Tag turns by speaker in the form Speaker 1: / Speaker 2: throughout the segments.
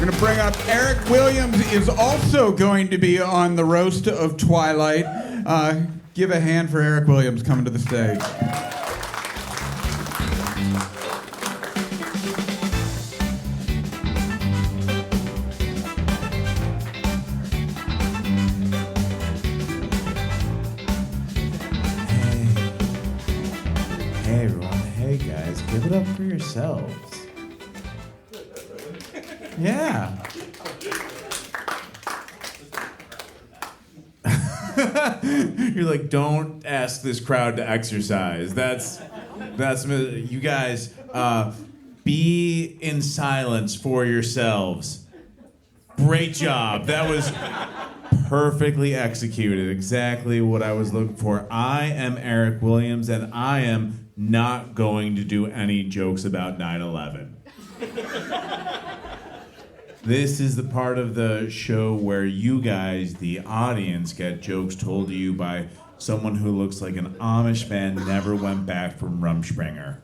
Speaker 1: We're going to bring up Erick Williams is also going to be on the roast of Twilight. Give a hand for Erick Williams coming to the stage.
Speaker 2: Hey everyone, hey guys, give it up for yourselves. Yeah. You're like, don't ask this crowd to exercise. That's you guys, be in silence for yourselves. Great job. That was perfectly executed. Exactly what I was looking for. I am Erick Williams, and I am not going to do any jokes about 9/11. This is the part of the show where you guys, the audience, get jokes told to you by someone who looks like an Amish man never went back from Rumspringa.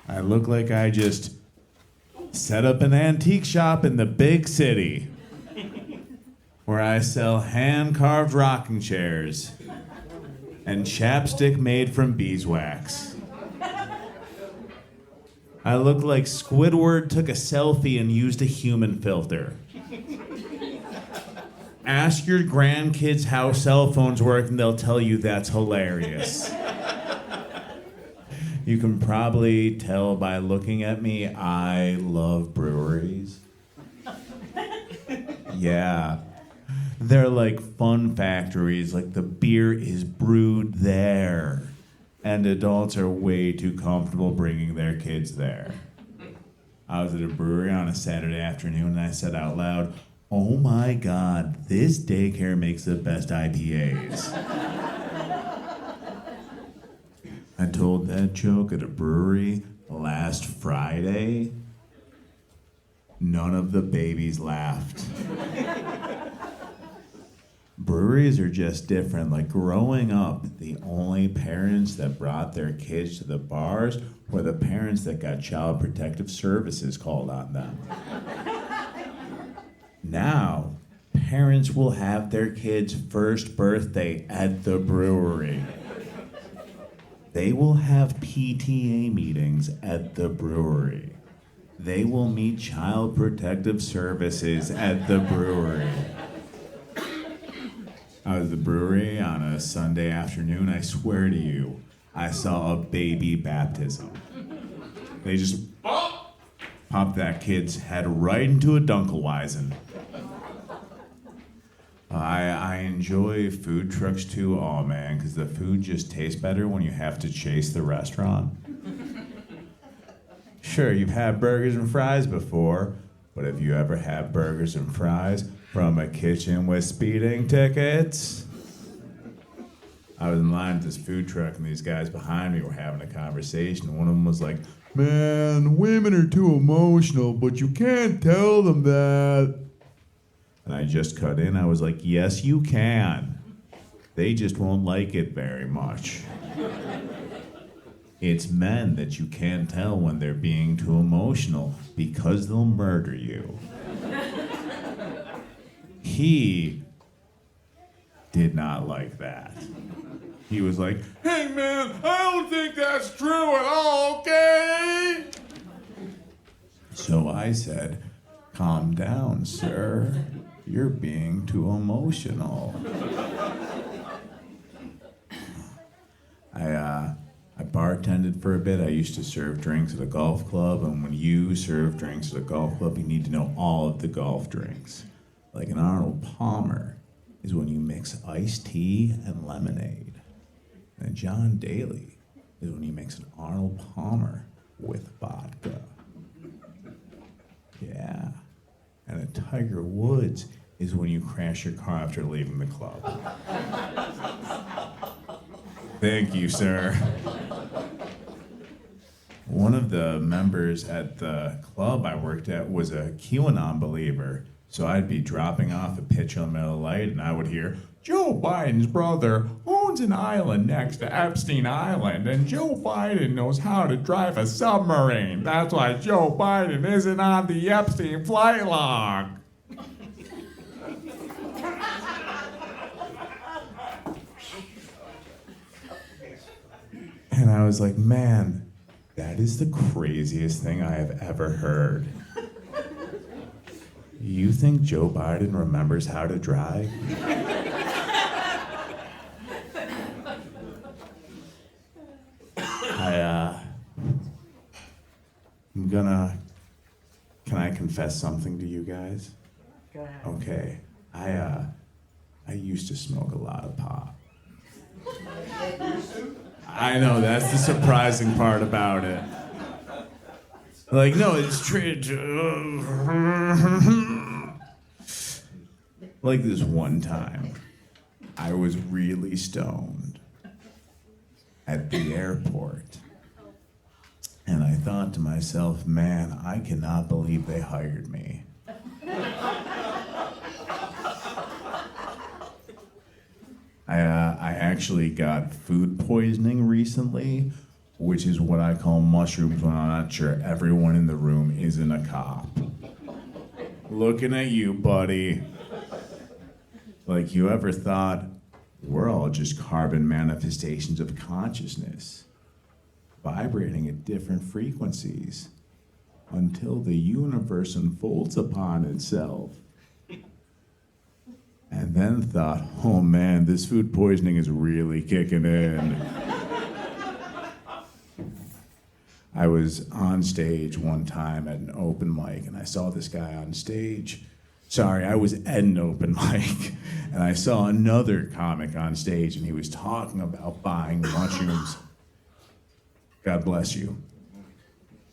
Speaker 2: I look like I just set up an antique shop in the big city where I sell hand-carved rocking chairs and chapstick made from beeswax. I look like Squidward took a selfie and used a human filter. Ask your grandkids how cell phones work and they'll tell you that's hilarious. You can probably tell by looking at me, I love breweries. Yeah. They're like fun factories, like the beer is brewed there. And adults are way too comfortable bringing their kids there. I was at a brewery on a Saturday afternoon and I said out loud, oh my God, this daycare makes the best IPAs. I told that joke at a brewery last Friday. None of the babies laughed. Breweries are just different. Like growing up, the only parents that brought their kids to the bars were the parents that got Child Protective Services called on them. Now, parents will have their kids' first birthday at the brewery. They will have PTA meetings at the brewery. They will meet Child Protective Services at the brewery. I was at the brewery on a Sunday afternoon. I swear to you, I saw a baby baptism. They just popped that kid's head right into a Dunkelweizen. I enjoy food trucks too, oh man, because the food just tastes better when you have to chase the restaurant. Sure, you've had burgers and fries before, but have you ever had burgers and fries from a kitchen with speeding tickets? I was in line at this food truck and these guys behind me were having a conversation. And one of them was like, man, women are too emotional, but you can't tell them that. And I just cut in. I was like, yes, you can. They just won't like it very much. It's men that you can't tell when they're being too emotional because they'll murder you. He did not like that. He was like, hey man, I don't think that's true at all, okay? So I said, calm down, sir. You're being too emotional. I bartended for a bit. I used to serve drinks at a golf club, and when you serve drinks at a golf club, you need to know all of the golf drinks. Like an Arnold Palmer is when you mix iced tea and lemonade. And a John Daly is when you mix an Arnold Palmer with vodka. Yeah. And a Tiger Woods is when you crash your car after leaving the club. Thank you, sir. One of the members at the club I worked at was a QAnon believer. So I'd be dropping off a pitch on the middle light and I would hear, Joe Biden's brother, oh owns an island next to Epstein Island, and Joe Biden knows how to drive a submarine. That's why Joe Biden isn't on the Epstein flight log. And I was like, man, that is the craziest thing I have ever heard. You think Joe Biden remembers how to drive? Can I confess something to you guys?
Speaker 3: Go ahead.
Speaker 2: Okay, I used to smoke a lot of pot. I know, that's the surprising part about it. Like, no, it's true. Like this one time, I was really stoned at the airport. And I thought to myself, man, I cannot believe they hired me. I actually got food poisoning recently, which is what I call mushrooms when I'm not sure everyone in the room isn't a cop. Looking at you, buddy. Like, you ever thought, we're all just carbon manifestations of consciousness, vibrating at different frequencies until the universe unfolds upon itself. And then thought, oh man, this food poisoning is really kicking in. I was on stage one time at an open mic, and I saw this guy on stage. Sorry, I was at an open mic, and I saw another comic on stage, and he was talking about buying mushrooms. God bless you.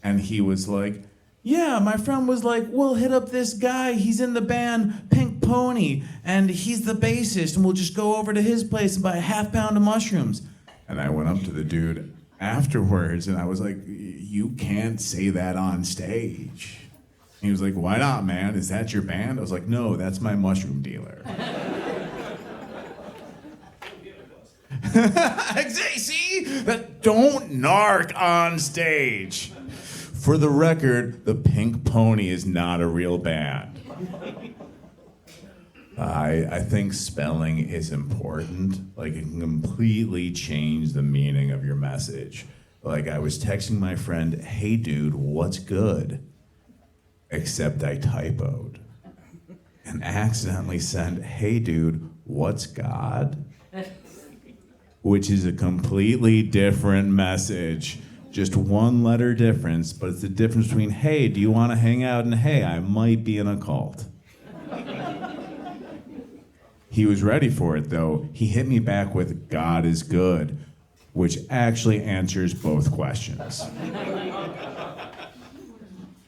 Speaker 2: And he was like, yeah, my friend was like, we'll hit up this guy. He's in the band Pink Pony, and he's the bassist, and we'll just go over to his place and buy a half pound of mushrooms. And I went up to the dude afterwards, and I was like, you can't say that on stage. And he was like, why not, man? Is that your band? I was like, no, that's my mushroom dealer. See? Don't narc on stage. For the record, the Pink Pony is not a real band. I think spelling is important. Like, it can completely change the meaning of your message. Like, I was texting my friend, hey dude, what's good? Except I typoed and accidentally sent, hey dude, what's God? Which is a completely different message. Just one letter difference, but it's the difference between, hey, do you want to hang out, and hey, I might be in a cult. He was ready for it, though. He hit me back with, God is good, which actually answers both questions.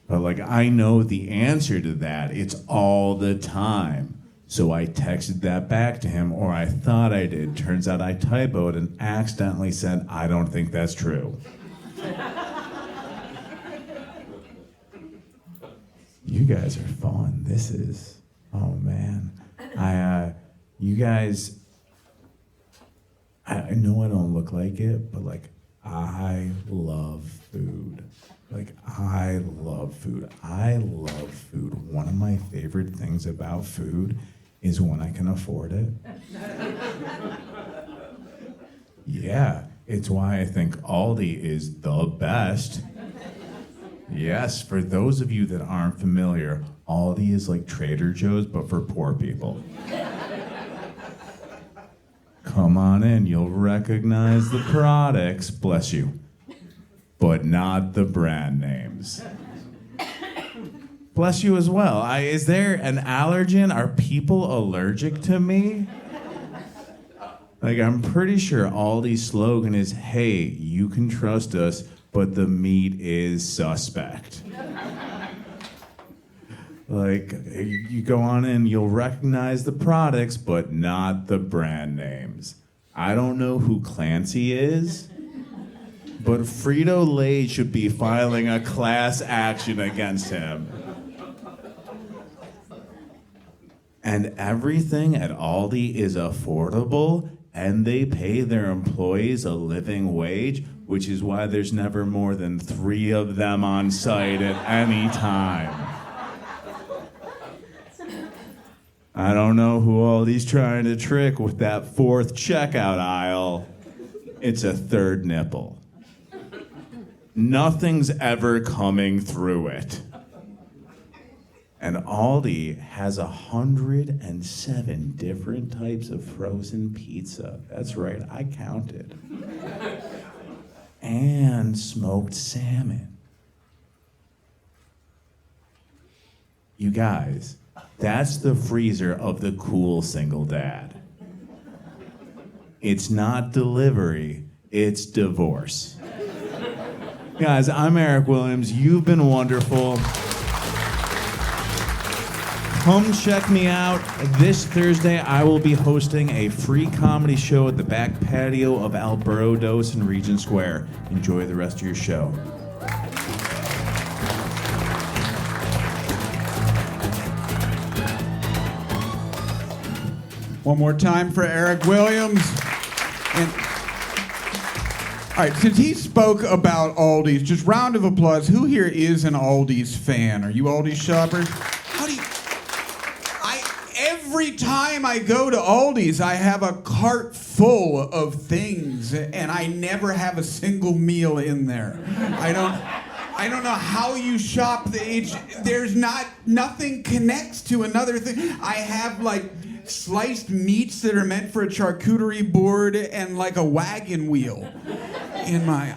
Speaker 2: But, like, I know the answer to that. It's all the time. So I texted that back to him, or I thought I did. Turns out I typoed and accidentally said, I don't think that's true. You guys are fun. This is, oh man. You guys, I know I don't look like it, but like, I love food. Like, I love food. I love food. One of my favorite things about food is when I can afford it. Yeah, it's why I think Aldi is the best. Yes, for those of you that aren't familiar, Aldi is like Trader Joe's, but for poor people. Come on in, you'll recognize the products, bless you, but not the brand names. Bless you as well. Is there an allergen? Are people allergic to me? Like, I'm pretty sure Aldi's slogan is, hey, you can trust us, but the meat is suspect. Like, you go on in, you'll recognize the products, but not the brand names. I don't know who Clancy is, but Frito-Lay should be filing a class action against him. And everything at Aldi is affordable and they pay their employees a living wage, which is why there's never more than 3 of them on site at any time. I don't know who Aldi's trying to trick with that 4th checkout aisle. It's a 3rd nipple. Nothing's ever coming through it. And Aldi has 107 different types of frozen pizza. That's right, I counted. And smoked salmon. You guys, that's the freezer of the cool single dad. It's not delivery, it's divorce. Guys, I'm Erick Williams. You've been wonderful. Come check me out. This Thursday, I will be hosting a free comedy show at the back patio of Alberto in Regent Square. Enjoy the rest of your show.
Speaker 1: One more time for Erick Williams. And, all right, since he spoke about Aldi's, just round of applause. Who here is an Aldi's fan? Are you Aldi's shoppers? Every time I go to Aldi's, I have a cart full of things, and I never have a single meal in there. I don't know how you shop. Nothing connects to another thing. I have like sliced meats that are meant for a charcuterie board and like a wagon wheel in my.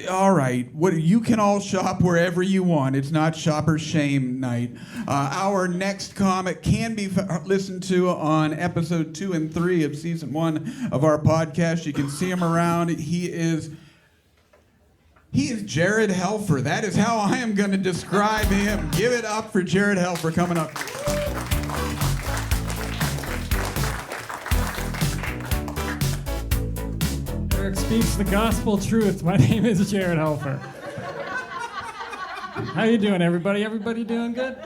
Speaker 1: All right, you can all shop wherever you want. It's not shopper shame night. Our next comic can be listened to on episode 2 and 3 of season 1 of our podcast. You can see him around. He is Jared Helfer. That is how I am going to describe him. Give it up for Jared Helfer coming up.
Speaker 3: Erick speaks the gospel truth. My name is Jared Helfer. How you doing, everybody? Everybody doing good?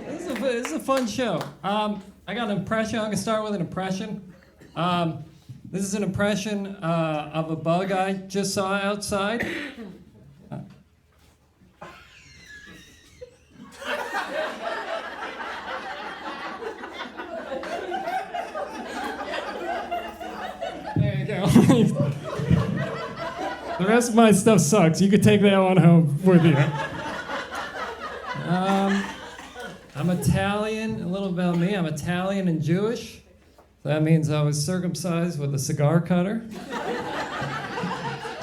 Speaker 3: This is a fun show. I got an impression. I'm going to start with an impression. This is an impression of a bug I just saw outside. There you go. The rest of my stuff sucks. You could take that one home with you. I'm Italian. A little about me. I'm Italian and Jewish. That means I was circumcised with a cigar cutter.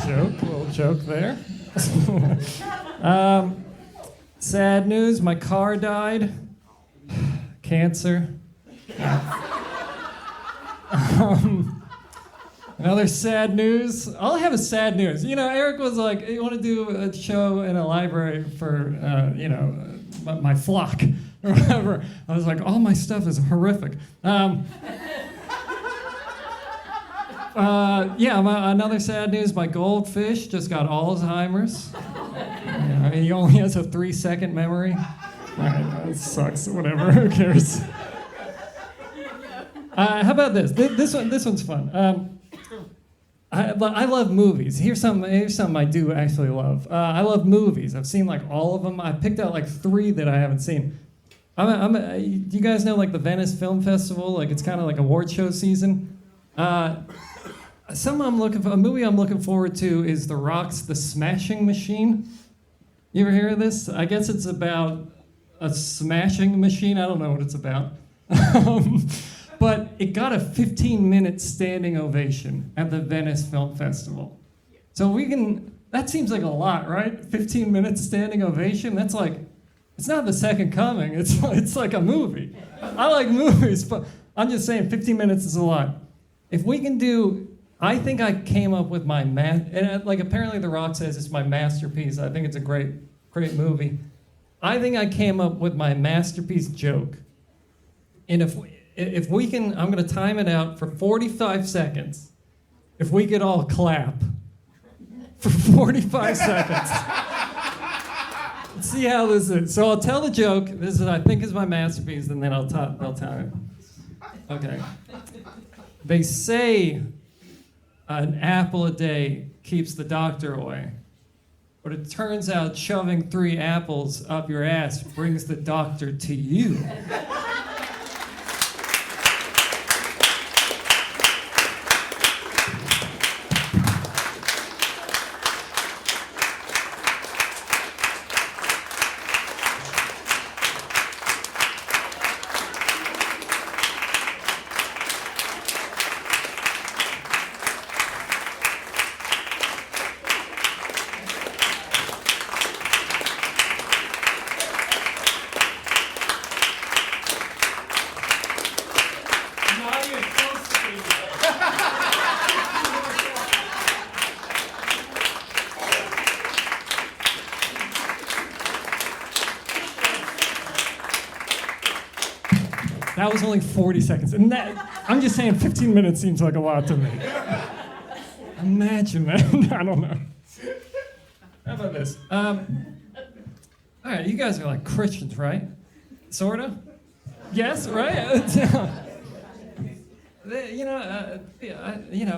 Speaker 3: Little joke there. Sad news, my car died. Cancer. Another sad news. I'll have a sad news. You know, Erick was like, you want to do a show in a library for, my flock or whatever. I was like, all my stuff is horrific. Another sad news. My goldfish just got Alzheimer's. He only has a 3-second memory. Right, that sucks. Whatever. Who cares? How about this? This one's fun. I love movies. Here's something I do actually love. I love movies. I've seen like all of them. I picked out like 3 that I haven't seen. Do you guys know like the Venice Film Festival? Like it's kind of like award show season. A movie I'm looking forward to is The Rock's The Smashing Machine. You ever hear of this? I guess it's about a smashing machine. I don't know what it's about. But it got a 15-minute standing ovation at the Venice Film Festival. So that seems like a lot, right? 15 minutes standing ovation, that's like, it's not The Second Coming, it's like a movie. I like movies, but I'm just saying 15 minutes is a lot. If we can I think I came up with my apparently The Rock says it's my masterpiece. I think it's a great, great movie. I think I came up with my masterpiece joke. And if we can, I'm going to time it out for 45 seconds. If we could all clap for 45 seconds. Let's see how this is. So I'll tell the joke. This is I think is my masterpiece, and then I'll time it. Okay. They say an apple a day keeps the doctor away. But it turns out shoving 3 apples up your ass brings the doctor to you. That was only 40 seconds. And I'm just saying 15 minutes seems like a lot to me. Imagine that. I don't know. How about this? All right, you guys are like Christians, right? Sorta? Yes, right?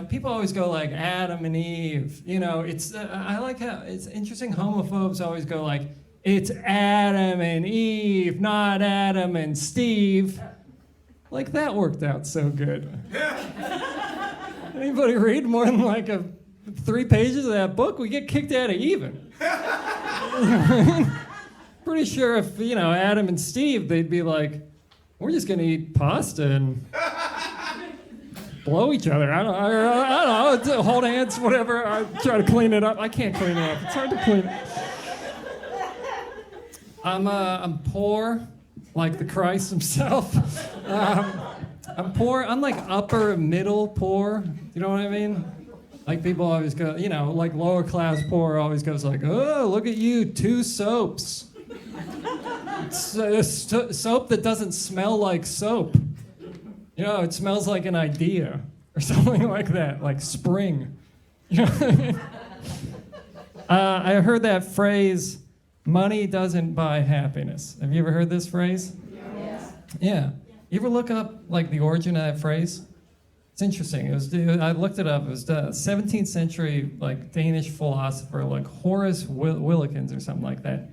Speaker 3: People always go like Adam and Eve. I like how it's interesting. Homophobes always go like, it's Adam and Eve, not Adam and Steve. Like, that worked out so good. Anybody read more than like 3 pages of that book? We get kicked out of even. Pretty sure if, Adam and Steve, they'd be like, we're just gonna eat pasta and blow each other. I don't know, hold hands, whatever. I try to clean it up. I can't clean it up. It's hard to clean it. I'm poor, like the Christ himself. I'm poor. I'm like upper middle poor. You know what I mean? Like people always go, like lower class poor always goes like, oh, look at you, 2 soaps. Soap that doesn't smell like soap. It smells like an idea or something like that, like spring. You know what I mean? I heard that phrase, money doesn't buy happiness. Have you ever heard this phrase? Yes. Yeah. You ever look up like the origin of that phrase? It's interesting. I looked it up. It was the 17th century like Danish philosopher like Horace Wilkins or something like that.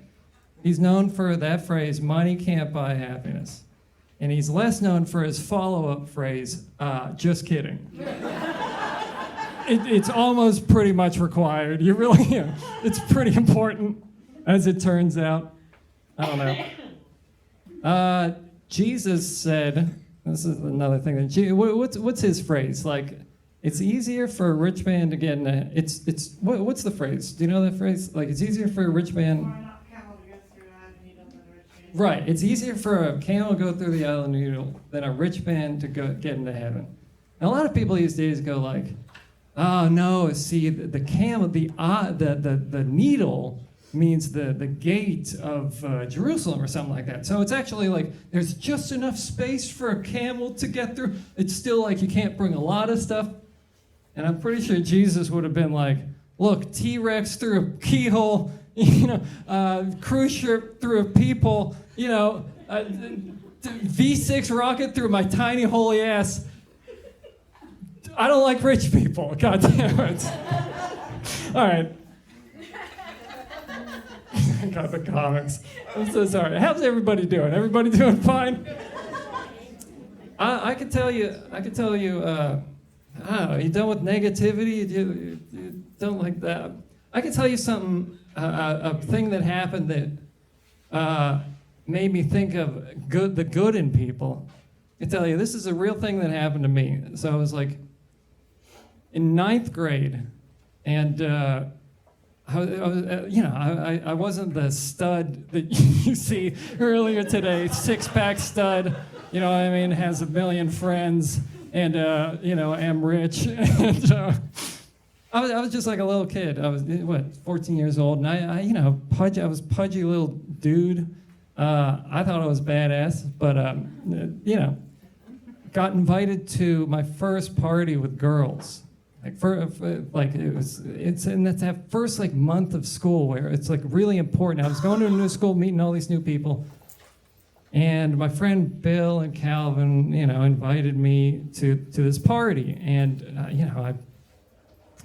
Speaker 3: He's known for that phrase, money can't buy happiness. And he's less known for his follow-up phrase, just kidding. It's almost pretty much required. It's pretty important, as it turns out. I don't know. Jesus said, this is another thing that what's his phrase? Like, it's easier for a rich man to get in a. What's the phrase? Do you know that phrase? Like, it's easier for a rich man. Right, it's easier for a camel to go through the eye of the needle than a rich man to get into heaven. And a lot of people these days go like, oh no, see the camel, the needle means the gate of Jerusalem or something like that. So it's actually like there's just enough space for a camel to get through. It's still like you can't bring a lot of stuff. And I'm pretty sure Jesus would have been like, look, T-Rex through a keyhole, cruise ship through a peephole, V6 rocket through my tiny holy ass. I don't like rich people. God damn it. All right. I got the comments. I'm so sorry. How's everybody doing? Everybody doing fine? I could tell you, I don't know, you done with negativity? You don't like that? I could tell you something, a thing that happened that made me think of the good in people. I can tell you, this is a real thing that happened to me. So I was like in 9th grade, and I wasn't the stud that you see earlier today, 6-pack stud, you know what I mean, has 1 million friends, and am rich. And, I was just like a little kid. I was 14 years old, and I was pudgy little dude. I thought I was badass, but got invited to my first party with girls. It's in that first like month of school where it's like really important. I was going to a new school, meeting all these new people, and my friend Bill and Calvin, invited me to this party, and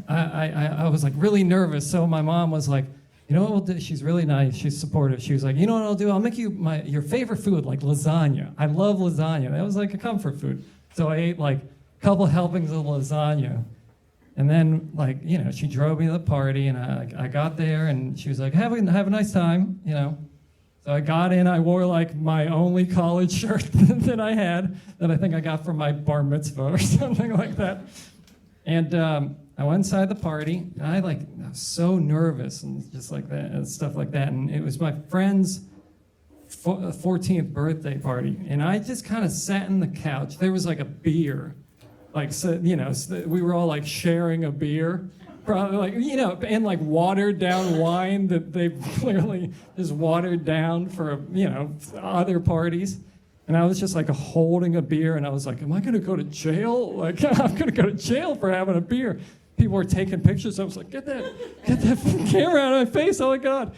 Speaker 3: I was like really nervous. So my mom was like, you know what we'll do? She's really nice. She's supportive. She was like, you know what I'll do? I'll make you your favorite food, like lasagna. I love lasagna. That was like a comfort food. So I ate like a couple helpings of lasagna. And then, like, you know, she drove me to the party, and I got there, and she was like, have a nice time, you know. So I got in. I wore, like, my only college shirt that I had that I think I got from my bar mitzvah or something like that. And I went inside the party, and I was so nervous and just like that and stuff like that. And it was my friend's 14th birthday party, and I just kind of sat in the couch. There was, like, a beer. Like, so, you know, so we were all like sharing a beer, probably like, you know, and like watered down wine that they clearly just watered down for, you know, other parties. And I was just like holding a beer, and I was like, am I going to go to jail? Like, I'm going to go to jail for having a beer. People were taking pictures. I was like, get that camera out of my face. Oh my God.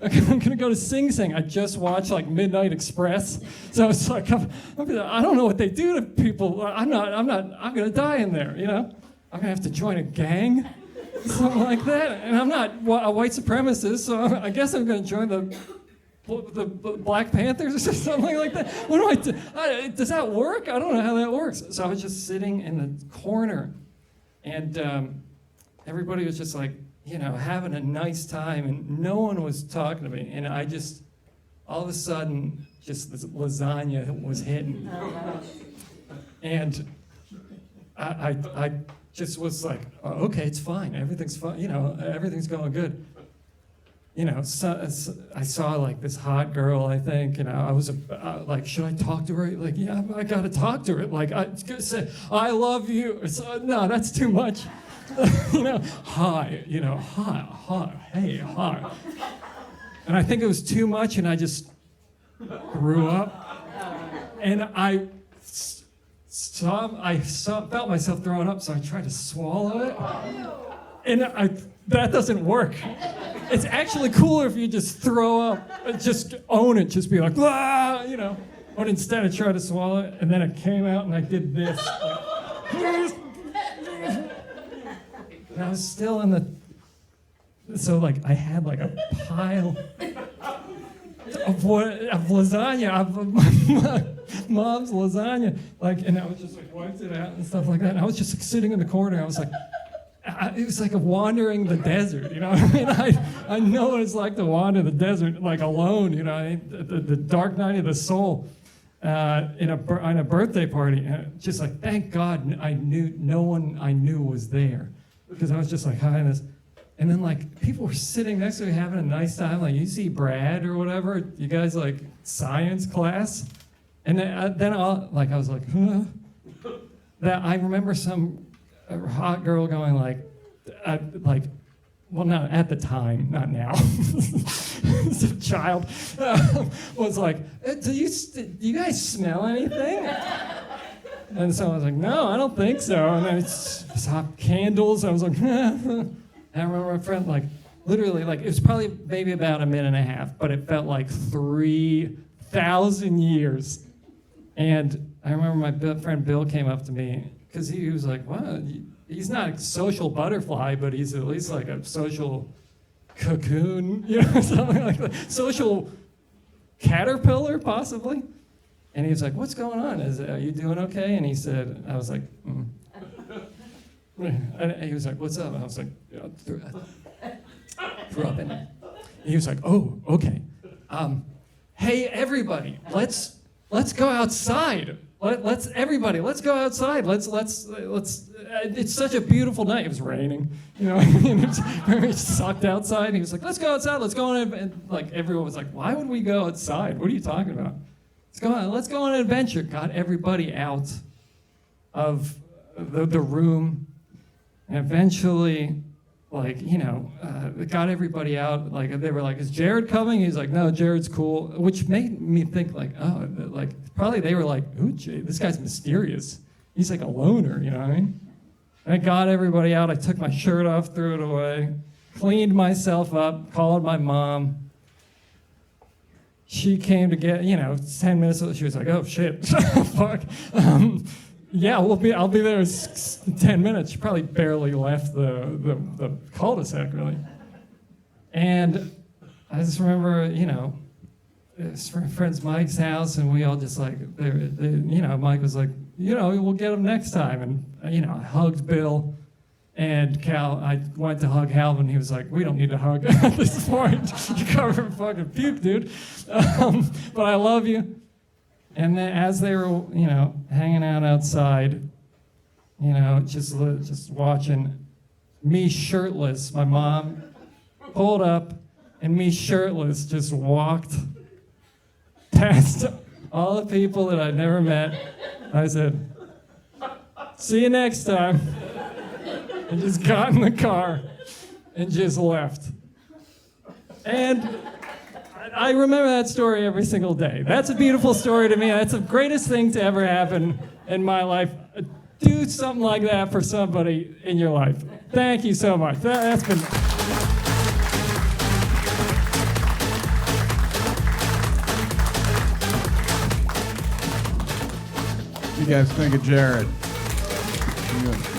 Speaker 3: I'm gonna go to Sing Sing. I just watched like Midnight Express, so it's like I don't know what they do to people. I'm gonna die in there. You know, I'm gonna have to join a gang, something like that. And I'm not a white supremacist, so I guess I'm gonna join the Black Panthers or something like that. What do I do? Does that work? I don't know how that works. So I was just sitting in the corner, and everybody was just like, you know, having a nice time, and no one was talking to me. And I just, all of a sudden, just this lasagna was hitting. And I just was like, oh, okay, it's fine. Everything's fine. You know, everything's going good. You know, so I saw like this hot girl, I think, and I was like, should I talk to her? Like, yeah, I got to talk to her. Like, I say, I love you. No, that's too much. You know, hi, you know, hi, hey, hi. And I think it was too much, and I just grew up. And I felt myself throwing up, so I tried to swallow it. And that doesn't work. It's actually cooler if you just throw up, just own it, just be like, ah, you know. But instead I tried to swallow it, and then it came out, and I did this. And I was still in so like I had like a pile of lasagna, of my mom's lasagna, like, and I was just like wiped it out and stuff like that. And I was just like, sitting in the corner. I was like, it was like a wandering the desert, you know what I mean? I know what it's like to wander the desert like alone, you know, the dark night of the soul. On a birthday party, just like, thank God I knew no one I knew was there. Because I was just like, hi, and then like people were sitting next to me having a nice time. Like, you see Brad or whatever, you guys like science class, and then I was like, huh? That I remember some hot girl going like, well, not at the time, not now. As a child, was like, do you guys smell anything? And so I was like, no, I don't think so. And then it's hot candles. I was like, and I remember my friend, like, literally, like, it was probably maybe about a minute and a half, but it felt like 3,000 years. And I remember my friend Bill came up to me, because he was like, well, he's not a social butterfly, but he's at least like a social cocoon, you know, something like that. Social caterpillar, possibly. And he was like, what's going on? Are you doing okay? And he said, I was like, And he was like, what's up? And I was like, yeah, threw up in it. And he was like, oh, okay. Hey, everybody, let's go outside. Let's go outside. It's such a beautiful night. It was raining, you know. It sucked outside. And he was like, let's go outside. Let's go on. And like everyone was like, why would we go outside? What are you talking about? Let's go on an adventure. Got everybody out of the room, and eventually, like, you know, got everybody out. Like, they were like, is Jared coming? He's like, no, Jared's cool. Which made me think, like, oh, like, probably they were like, ooh, this guy's mysterious. He's like a loner, you know what I mean? And I got everybody out. I took my shirt off, threw it away, cleaned myself up, called my mom. She came to get, 10 minutes later, she was like, oh, shit, fuck. Yeah, I'll be there in 10 minutes. She probably barely left the cul-de-sac, really. And I just remember, it's friend's Mike's house, and we all just like, Mike was like, we'll get him next time. And, I hugged Bill. And I went to hug Hal, and he was like, we don't need to hug at this point. You're covered in fucking puke, dude. But I love you. And then as they were, hanging out outside, just watching me shirtless, my mom pulled up, and me shirtless just walked past all the people that I'd never met. I said, see you next time. And just got in the car and just left. And I remember that story every single day. That's a beautiful story to me. That's the greatest thing to ever happen in my life. Do something like that for somebody in your life. Thank you so much. That's been...
Speaker 1: You guys think of Jared? Good.